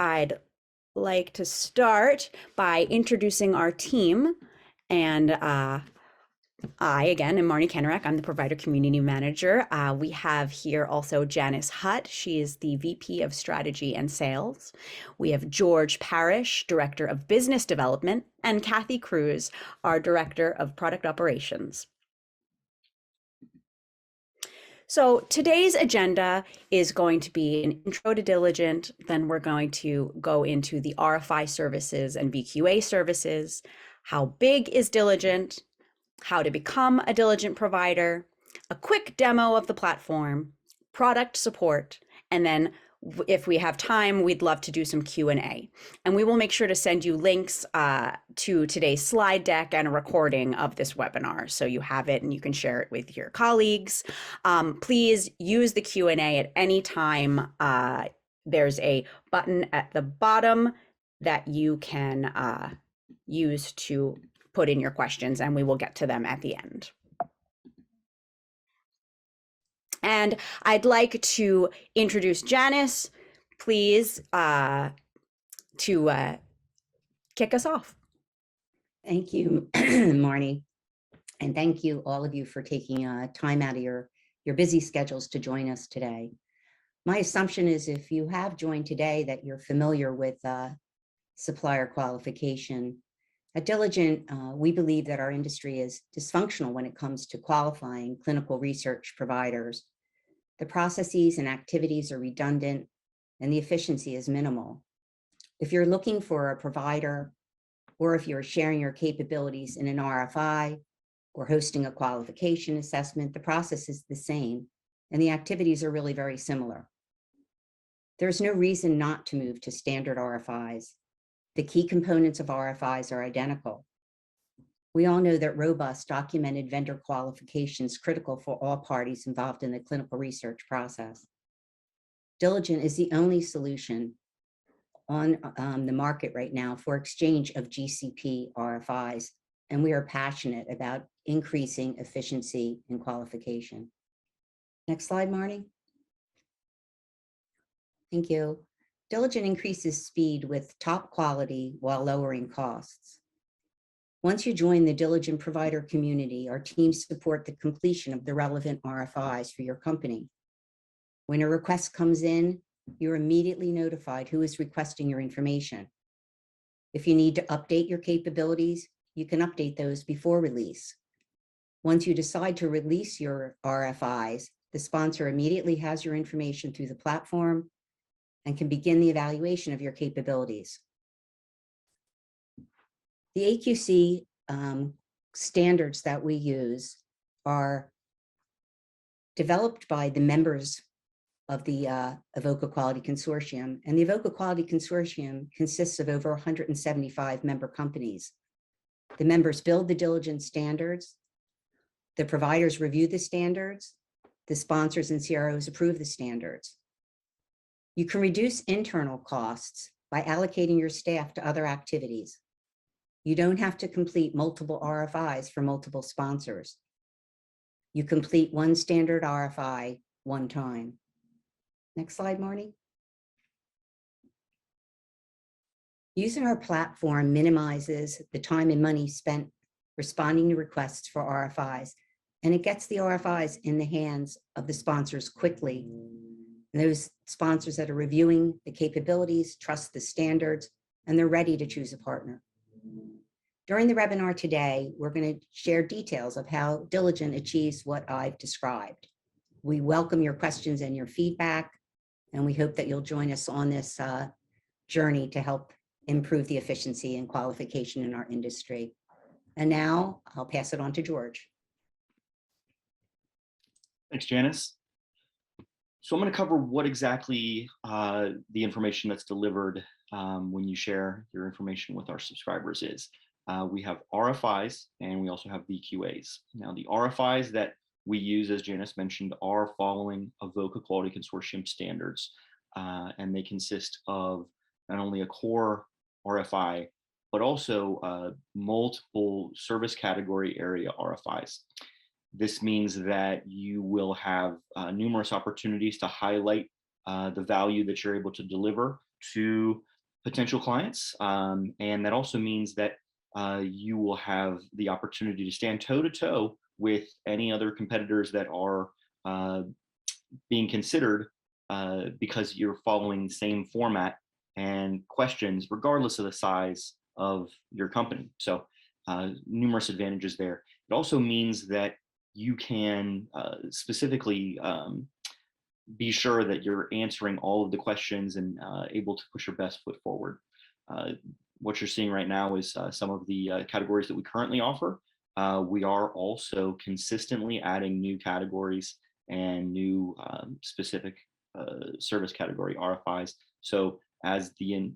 I'd like to start by introducing our team. And I, again, am Marnie Kennerak. I'm the Provider Community Manager. We have here also Janice Hutt. She is the VP of Strategy and Sales. We have George Parrish, Director of Business Development, and Kathy Cruz, our Director of Product Operations. So today's agenda is going to be an intro to Diligent, then we're going to go into the RFI services and VQA services, how big is Diligent, how to become a Diligent provider, a quick demo of the platform, product support, and then if we have time, we'd love to do some Q&A. And we will make sure to send you links to today's slide deck and a recording of this webinar, so you have it and you can share it with your colleagues. Please use the Q&A at any time. There's a button at the bottom that you can use to put in your questions, and we will get to them at the end. And I'd like to introduce Janice, please, to kick us off. Thank you, Marnie. And thank you, all of you, for taking time out of your busy schedules to join us today. My assumption is if you have joined today that you're familiar with supplier qualification. At Diligent, we believe that our industry is dysfunctional when it comes to qualifying clinical research providers. The processes and activities are redundant and the efficiency is minimal. If you're looking for a provider, or if you're sharing your capabilities in an RFI or hosting a qualification assessment, the process is the same and the activities are really very similar. There's no reason not to move to standard RFIs. The key components of RFIs are identical. We all know that robust documented vendor qualification is critical for all parties involved in the clinical research process. Diligent is the only solution on the market right now for exchange of GCP RFIs, and we are passionate about increasing efficiency and qualification. Next slide, Marnie. Thank you. Diligent increases speed with top quality while lowering costs. Once you join the Diligent provider community, our teams support the completion of the relevant RFIs for your company. When a request comes in, you're immediately notified who is requesting your information. If you need to update your capabilities, you can update those before release. Once you decide to release your RFIs, the sponsor immediately has your information through the platform and can begin the evaluation of your capabilities. The AQC standards that we use are developed by the members of the Avoca Quality Consortium, and the Avoca Quality Consortium consists of over 175 member companies. The members build the Diligent standards, the providers review the standards, the sponsors and CROs approve the standards. You can reduce internal costs by allocating your staff to other activities. You don't have to complete multiple RFIs for multiple sponsors. You complete one standard RFI one time. Next slide, Marnie. Using our platform minimizes the time and money spent responding to requests for RFIs, and it gets the RFIs in the hands of the sponsors quickly. And those sponsors that are reviewing the capabilities trust the standards, and they're ready to choose a partner. During the webinar today, we're going to share details of how Diligent achieves what I've described. We welcome your questions and your feedback, and we hope that you'll join us on this journey to help improve the efficiency and qualification in our industry. And now I'll pass it on to George. Thanks, Janice. So I'm going to cover what exactly the information that's delivered when you share your information with our subscribers is. We have RFIs and we also have VQAs. Now, the RFIs that we use, as Janice mentioned, are following Avoca Quality Consortium standards, and they consist of not only a core RFI, but also multiple service category area RFIs. This means that you will have numerous opportunities to highlight the value that you're able to deliver to potential clients. And that also means that you will have the opportunity to stand toe to toe with any other competitors that are being considered because you're following the same format and questions, regardless of the size of your company. So numerous advantages there. It also means that you can specifically be sure that you're answering all of the questions and able to push your best foot forward. What you're seeing right now is some of the categories that we currently offer. We are also consistently adding new categories and new specific service category RFIs. So as the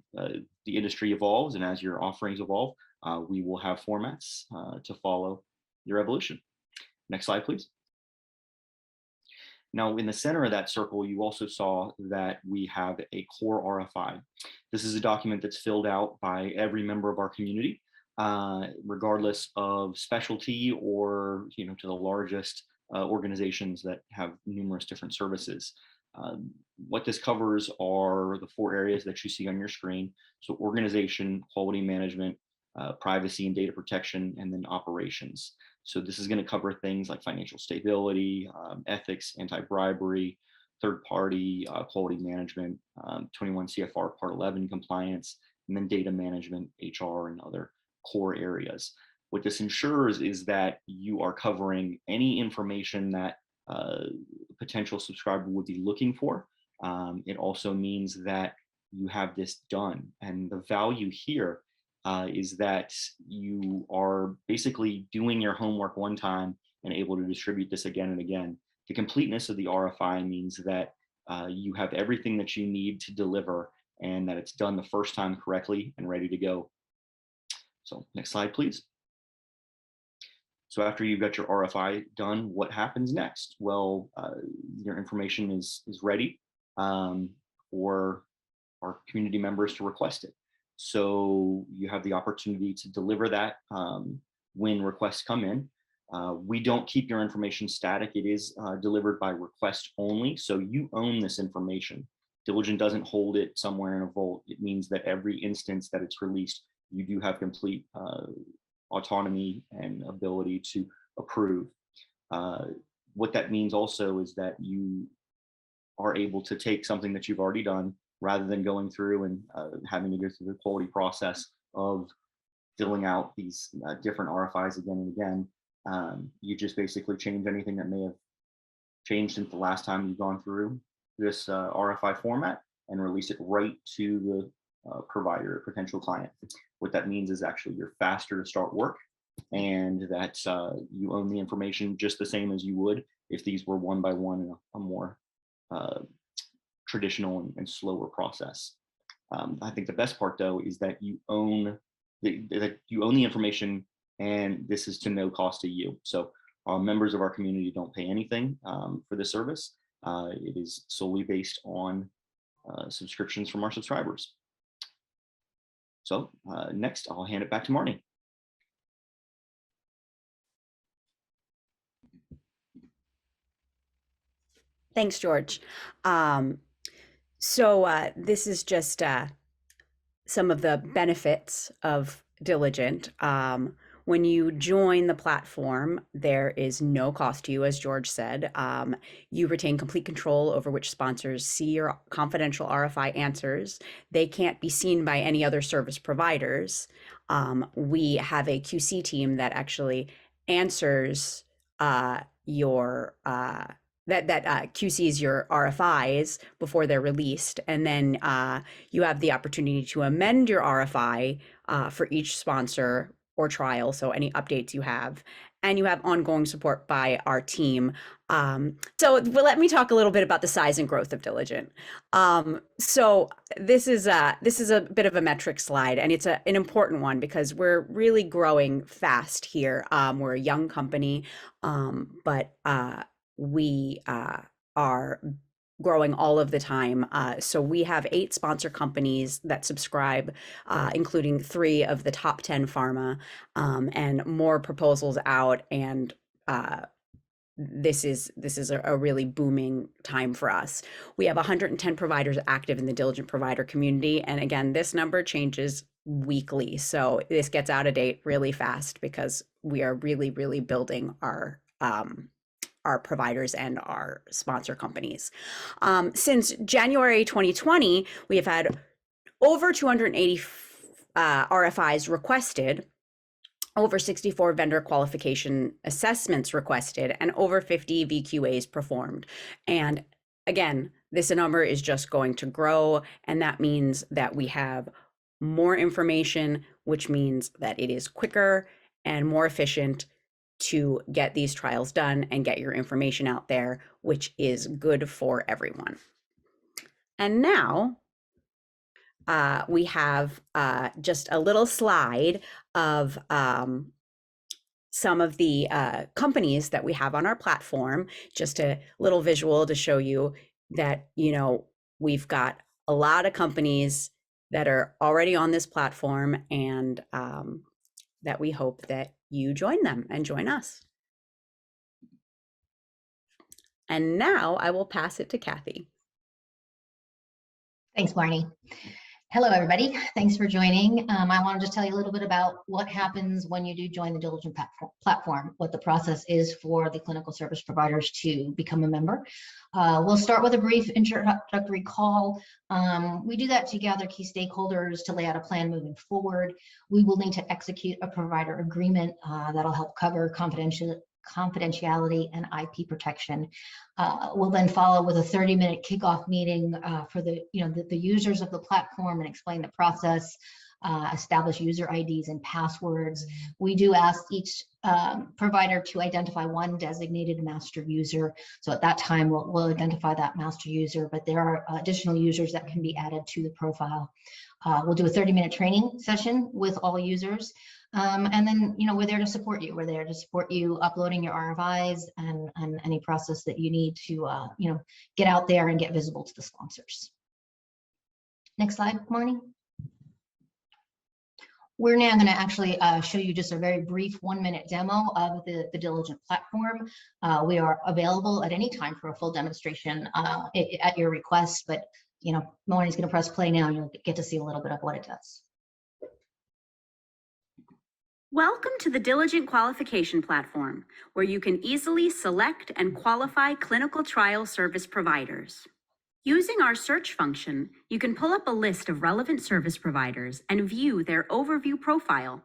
industry evolves and as your offerings evolve, we will have formats to follow your evolution. Next slide, please. Now, in the center of that circle, you also saw that we have a core RFI. This is a document that's filled out by every member of our community, regardless of specialty or, to the largest organizations that have numerous different services. What this covers are the 4 areas that you see on your screen. So organization, quality management, privacy and data protection, and then operations. So this is going to cover things like financial stability, ethics, anti-bribery, third-party quality management, 21 CFR Part 11 compliance, and then data management, HR, and other core areas. What this ensures is that you are covering any information that a potential subscriber would be looking for. It also means that you have this done. And the value here is that you are basically doing your homework one time and able to distribute this again and again. The completeness of the RFI means that you have everything that you need to deliver and that it's done the first time correctly and ready to go. So next slide, please. So after you've got your RFI done, what happens next? Well, your information is ready for our community members to request it. So you have the opportunity to deliver that when requests come in. We don't keep your information static. It is delivered by request only. So you own this information. Diligent doesn't hold it somewhere in a vault. It means that every instance that it's released, you do have complete autonomy and ability to approve. What that means also is that you are able to take something that you've already done rather than going through and having to go through the quality process of filling out these different RFIs again and again. You just basically change anything that may have changed since the last time you've gone through this RFI format and release it right to the provider, potential client. What that means is actually you're faster to start work and that you own the information just the same as you would if these were one by one in a more traditional and slower process. I think the best part though is that you own the information and this is to no cost to you. So members of our community don't pay anything for this service. It is solely based on subscriptions from our subscribers. So next, I'll hand it back to Marnie. Thanks, George. So this is just some of the benefits of Diligent. When you join the platform, there is no cost to you, as George said. You retain complete control over which sponsors see your confidential RFI answers. They can't be seen by any other service providers. We have a QC team that actually answers your QCs your RFIs before they're released, and then you have the opportunity to amend your RFI for each sponsor or trial, so any updates you have, and you have ongoing support by our team. So let me talk a little bit about the size and growth of Diligent. So this is a bit of a metric slide, and it's an important one because we're really growing fast here. We're a young company, but we are growing all of the time. So we have 8 sponsor companies that subscribe, including 3 of the top 10 pharma, and more proposals out and this is a really booming time for us. We have 110 providers active in the Diligent provider community, and again, this number changes weekly, so this gets out of date really fast because we are really building our providers and our sponsor companies. Since January 2020, we have had over 280 RFIs requested, over 64 vendor qualification assessments requested, and over 50 VQAs performed. And again, this number is just going to grow, and that means that we have more information, which means that it is quicker and more efficient to get these trials done and get your information out there, which is good for everyone. And now we have just a little slide of some of the companies that we have on our platform, just a little visual to show you that, you know, we've got a lot of companies that are already on this platform, and that we hope that you join them and join us. And now I will pass it to Kathy. Thanks, Barney. Hello, everybody. Thanks for joining. I want to just tell you a little bit about what happens when you do join the Diligent platform, what the process is for the clinical service providers to become a member. We'll start with a brief introductory call. We do that to gather key stakeholders to lay out a plan moving forward. We will need to execute a provider agreement that'll help cover confidentiality and IP protection. We'll then follow with a 30-minute kickoff meeting for the users of the platform and explain the process, establish user IDs and passwords. We do ask each provider to identify one designated master user. So at that time, we'll identify that master user, but there are additional users that can be added to the profile. We'll do a 30-minute training session with all users. And then, we're there to support you. We're there to support you uploading your RFIs and any process that you need to, get out there and get visible to the sponsors. Next slide, Marnie. We're now going to actually show you just a very brief 1-minute demo of the Diligent platform. We are available at any time for a full demonstration at your request, but, Marnie's going to press play now and you'll get to see a little bit of what it does. Welcome to the Diligent Qualification Platform, where you can easily select and qualify clinical trial service providers. Using our search function, you can pull up a list of relevant service providers and view their overview profile,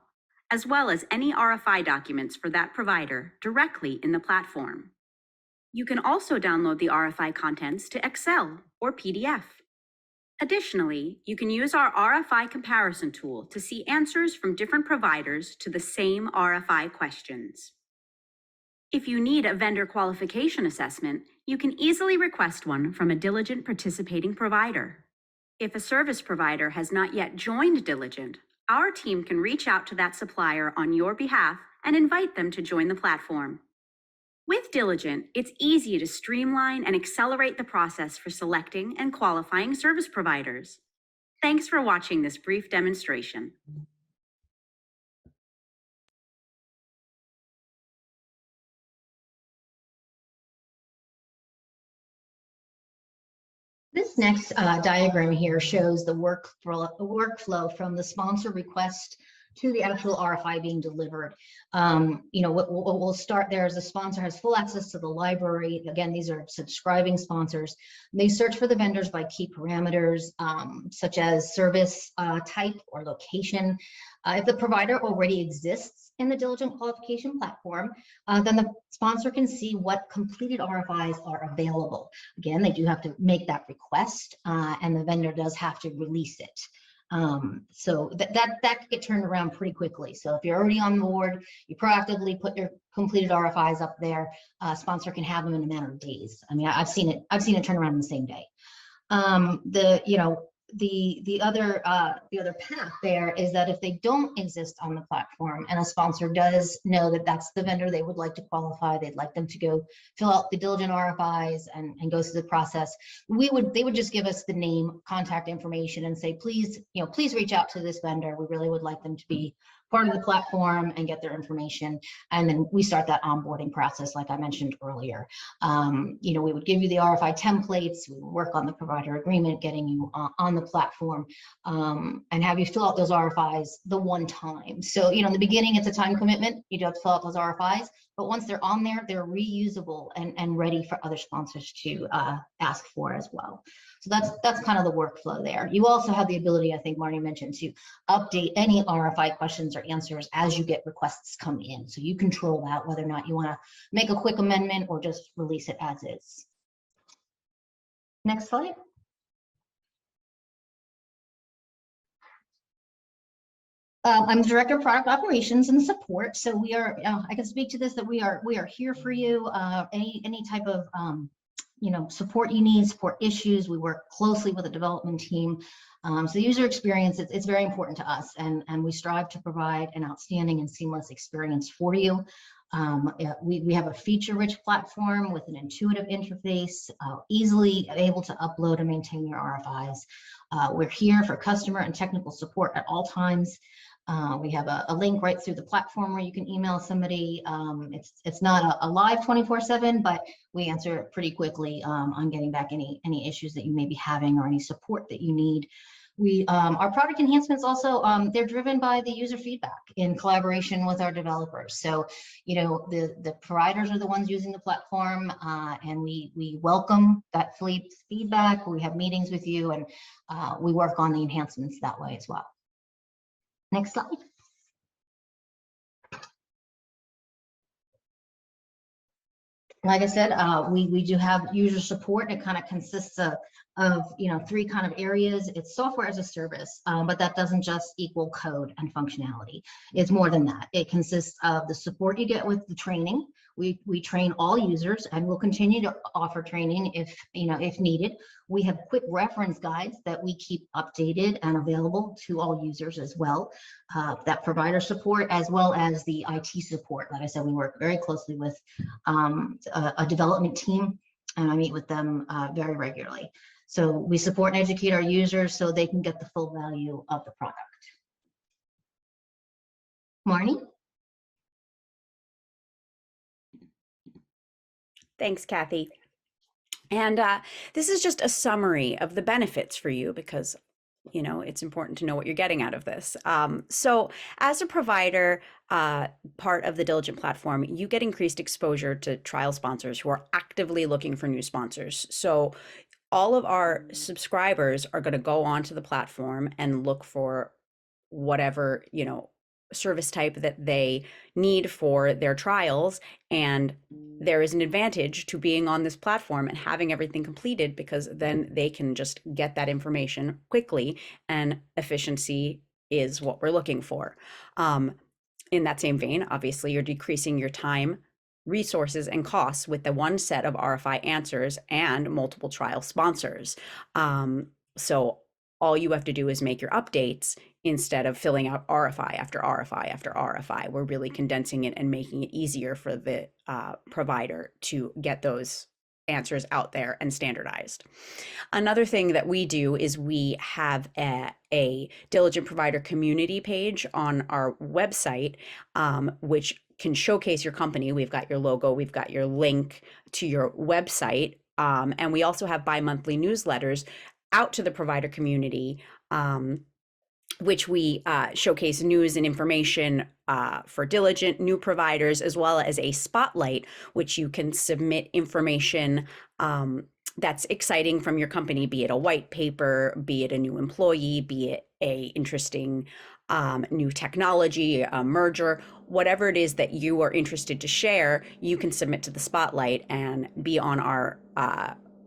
as well as any RFI documents for that provider directly in the platform. You can also download the RFI contents to Excel or PDF. Additionally, you can use our RFI comparison tool to see answers from different providers to the same RFI questions. If you need a vendor qualification assessment, you can easily request one from a Diligent participating provider. If a service provider has not yet joined Diligent, our team can reach out to that supplier on your behalf and invite them to join the platform. With Diligent, it's easy to streamline and accelerate the process for selecting and qualifying service providers. Thanks for watching this brief demonstration. This next diagram here shows the workflow from the sponsor request to the actual RFI being delivered. We'll start there is the sponsor has full access to the library. Again, these are subscribing sponsors. They search for the vendors by key parameters, such as service type or location. If the provider already exists in the Diligent Qualification Platform, then the sponsor can see what completed RFIs are available. Again, they do have to make that request, and the vendor does have to release it. So that could get turned around pretty quickly. So if you're already on board, you proactively put your completed RFIs up there, sponsor can have them in a matter of days. I mean, I've seen it turn around in the same day. The other path there is that if they don't exist on the platform and a sponsor does know that that's the vendor they would like to qualify, they'd like them to go fill out the Diligent RFIs and go through the process, they would just give us the name, contact information, and say, please reach out to this vendor. We really would like them to be part of the platform and get their information. And then we start that onboarding process, like I mentioned earlier. You know, we would give you the RFI templates, we would work on the provider agreement, getting you on the platform, and have you fill out those RFIs the one time. So, you know, in the beginning, it's a time commitment. You do have to fill out those RFIs, but once they're on there, they're reusable and ready for other sponsors to ask for as well. So that's kind of the workflow there. You also have the ability, I think Marnie mentioned, to update any RFI questions or answers as you get requests come in. So you control that, whether or not you want to make a quick amendment or just release it as is. Next slide. I'm the Director of Product Operations and Support. So we are, I can speak to this, that we are here for you. Any type of you know, support you need, support issues. We work closely with the development team. So the user experience, it's very important to us, and we strive to provide an outstanding and seamless experience for you. We have a feature-rich platform with an intuitive interface, easily able to upload and maintain your RFIs. We're here for customer and technical support at all times. We have a link right through the platform where you can email somebody. It's not a live 24/7, but we answer pretty quickly on getting back any issues that you may be having or any support that you need. Our product enhancements also, they're driven by the user feedback in collaboration with our developers. So, you know, the providers are the ones using the platform, and we welcome that feedback. We have meetings with you, and we work on the enhancements that way as well. Next slide. Like I said, we do have user support. It kind of consists of you know, three kind of areas. It's software as a service, but that doesn't just equal code and functionality. It's more than that. It consists of the support you get with the training. We train all users, and we'll continue to offer training if needed. We have quick reference guides that we keep updated and available to all users as well. That provider support, as well as the IT support. Like I said, we work very closely with a development team, and I meet with them very regularly. So we support and educate our users so they can get the full value of the product. Marnie? Thanks, Kathy. And this is just a summary of the benefits for you, because you know, it's important to know what you're getting out of this. So as a provider, part of the Diligent platform, you get increased exposure to trial sponsors who are actively looking for new sponsors. So all of our subscribers are going to go onto the platform and look for whatever, you know, service type that they need for their trials. And there is an advantage to being on this platform and having everything completed, because then they can just get that information quickly, and efficiency is what we're looking for. In that same vein, obviously, you're decreasing your time, resources, and costs with the one set of RFI answers and multiple trial sponsors. So all you have to do is make your updates instead of filling out RFI after RFI after RFI. We're really condensing it and making it easier for the provider to get those answers out there and standardized. Another thing that we do is we have a Diligent Provider community page on our website, which can showcase your company. We've got your logo, we've got your link to your website, and we also have bi-monthly newsletters out to the provider community, which we showcase news and information for Diligent, new providers, as well as a spotlight, which you can submit information that's exciting from your company, be it a white paper, be it a new employee, be it a interesting new technology, a merger, whatever it is that you are interested to share, you can submit to the spotlight and be on our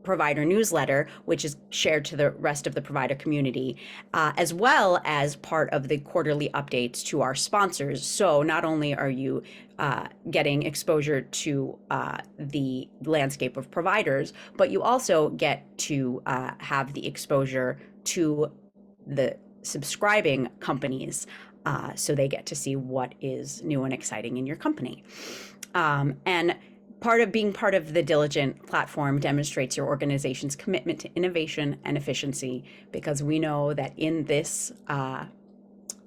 provider newsletter, which is shared to the rest of the provider community, as well as part of the quarterly updates to our sponsors. So not only are you getting exposure to the landscape of providers, but you also get to have the exposure to the subscribing companies, so they get to see what is new and exciting in your company. And being part of the Diligent platform demonstrates your organization's commitment to innovation and efficiency, because we know that in this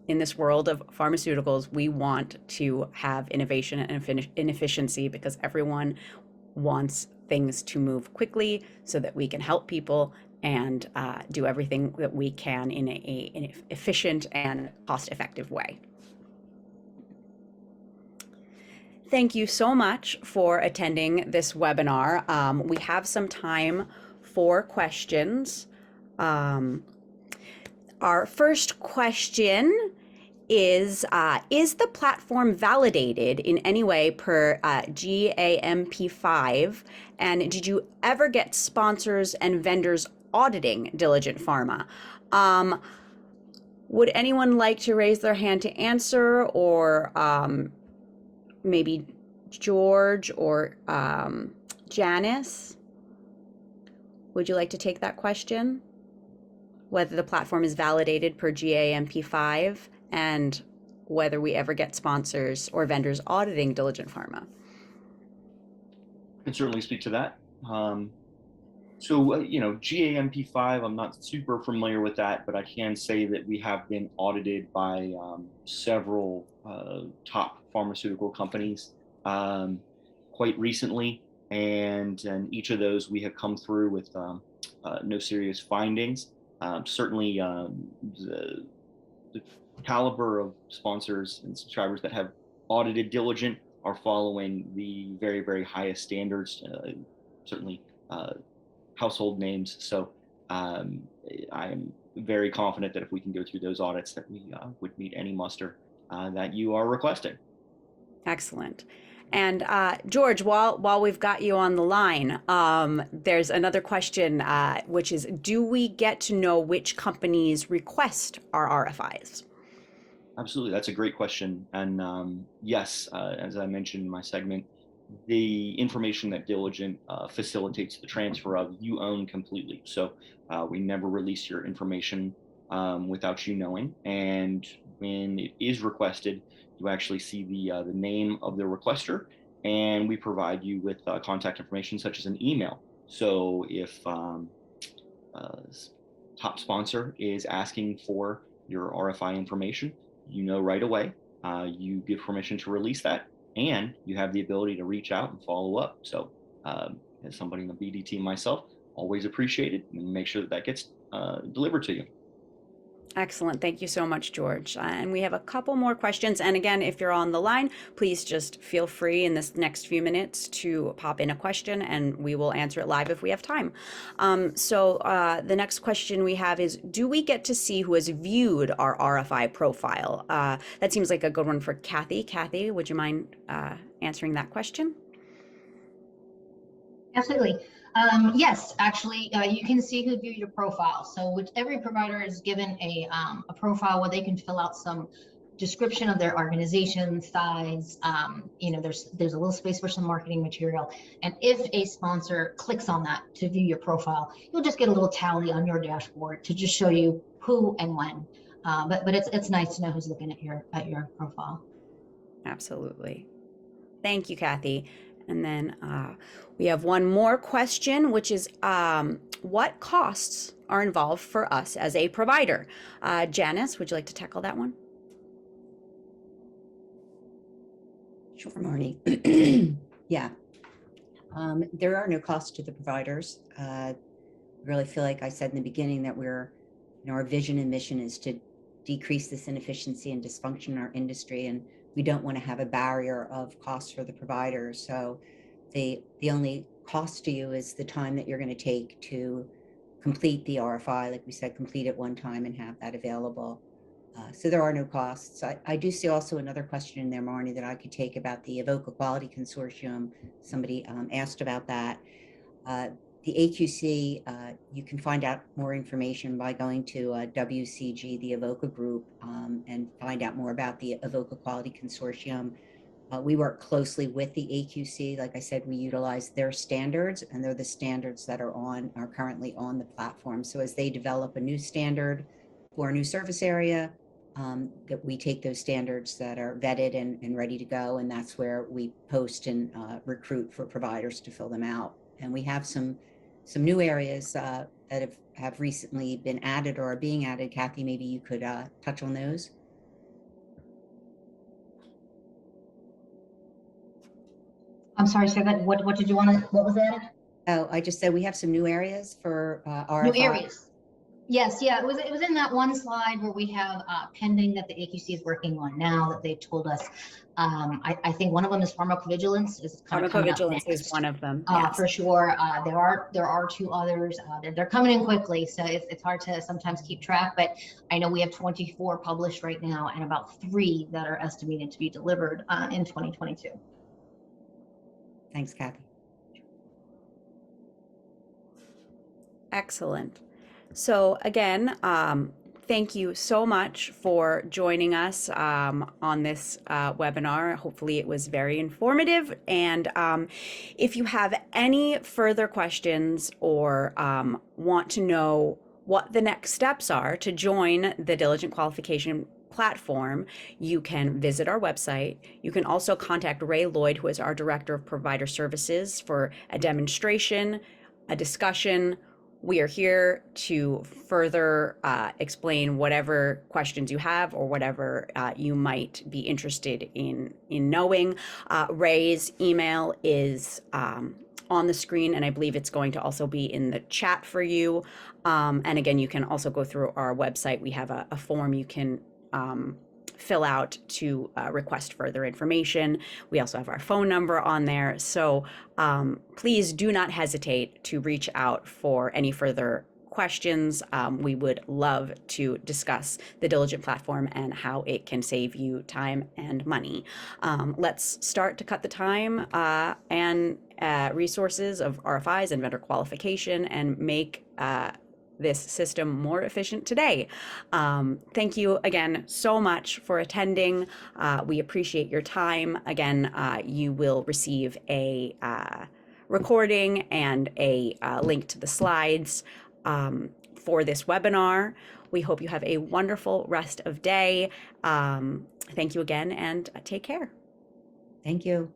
in this world of pharmaceuticals, we want to have innovation and inefficiency because everyone wants things to move quickly so that we can help people and do everything that we can in an efficient and cost-effective way. Thank you so much for attending this webinar. We have some time for questions. Our first question is the platform validated in any way per GAMP5? And did you ever get sponsors and vendors auditing Diligent Pharma? Would anyone like to raise their hand to answer, or maybe George or Janice? Would you like to take that question? Whether the platform is validated per GAMP5 and whether we ever get sponsors or vendors auditing Diligent Pharma. I can certainly speak to that. GAMP5, I'm not super familiar with that, but I can say that we have been audited by several top pharmaceutical companies quite recently. And each of those we have come through with no serious findings. Certainly the caliber of sponsors and subscribers that have audited Diligent are following the very, very highest standards, certainly household names. So I am very confident that if we can go through those audits that we would meet any muster that you are requesting. Excellent. And George, while we've got you on the line, there's another question, which is, do we get to know which companies request our RFIs? Absolutely, that's a great question. And yes, as I mentioned in my segment, the information that Diligent facilitates the transfer of, you own completely. So we never release your information without you knowing. And when it is requested, you actually see the name of the requester, and we provide you with contact information such as an email. So if top sponsor is asking for your RFI information, you know right away. You give permission to release that, and you have the ability to reach out and follow up. So as somebody in the BD team myself, always appreciate it and make sure that that gets delivered to you. Excellent. Thank you so much, George. And we have a couple more questions. And again, if you're on the line, please just feel free in this next few minutes to pop in a question and we will answer it live if we have time. So the next question we have is, do we get to see who has viewed our RFI profile? That seems like a good one for Kathy. Kathy, would you mind answering that question? Absolutely. Yes, actually, you can see who viewed your profile. So every provider is given a profile where they can fill out some description of their organization size. There's a little space for some marketing material. And if a sponsor clicks on that to view your profile, you'll just get a little tally on your dashboard to just show you who and when. But it's nice to know who's looking at your profile. Absolutely. Thank you, Kathy. And then we have one more question, which is what costs are involved for us as a provider? Janice, would you like to tackle that one? Sure, Marnie. Yeah. There are no costs to the providers. I really feel like I said in the beginning that our vision and mission is to decrease this inefficiency and dysfunction in our industry, and we don't want to have a barrier of costs for the providers. So the only cost to you is the time that you're going to take to complete the RFI. Like we said, complete it one time and have that available. So there are no costs. I do see also another question in there, Marnie, that I could take about the Evoca Quality Consortium. Somebody asked about that. The AQC, you can find out more information by going to WCG, the Evoca group, and find out more about the Evoca Quality Consortium. We work closely with the AQC. Like I said, we utilize their standards, and they're the standards that are currently on the platform. So as they develop a new standard for a new service area, that we take those standards that are vetted and ready to go, and that's where we post and recruit for providers to fill them out. And we have some new areas that have recently been added or are being added. Kathy, maybe you could touch on those. I'm sorry, say that. What did you want to, what was added? Oh, I just said we have some new areas for New RFI. areas. Yes, yeah, it was in that one slide where we have pending that the AQC is working on now that they told us. I think one of them is pharmacovigilance is kind of coming up Pharmacovigilance is next. one of them. Yes. For sure. There are two others. They're coming in quickly, so it's hard to sometimes keep track. But I know we have 24 published right now, and about 3 that are estimated to be delivered in 2022. Thanks, Kathy. Excellent. So again, thank you so much for joining us on this webinar. Hopefully it was very informative. And if you have any further questions or want to know what the next steps are to join the Diligent Qualification Platform, you can visit our website. You can also contact Ray Lloyd, who is our Director of Provider Services, for a demonstration, a discussion. We are here to further explain whatever questions you have or whatever you might be interested in knowing. Ray's email is on the screen, and I believe it's going to also be in the chat for you. And again, you can also go through our website. We have a form you can fill out to request further information. We also have our phone number on there. So please do not hesitate to reach out for any further questions. We would love to discuss the Diligent platform and how it can save you time and money. Let's start to cut the time and resources of RFIs and vendor qualification and make this system more efficient today. Thank you again so much for attending. We appreciate your time. Again, you will receive a recording and a link to the slides for this webinar. We hope you have a wonderful rest of day. Thank you again and take care. Thank you.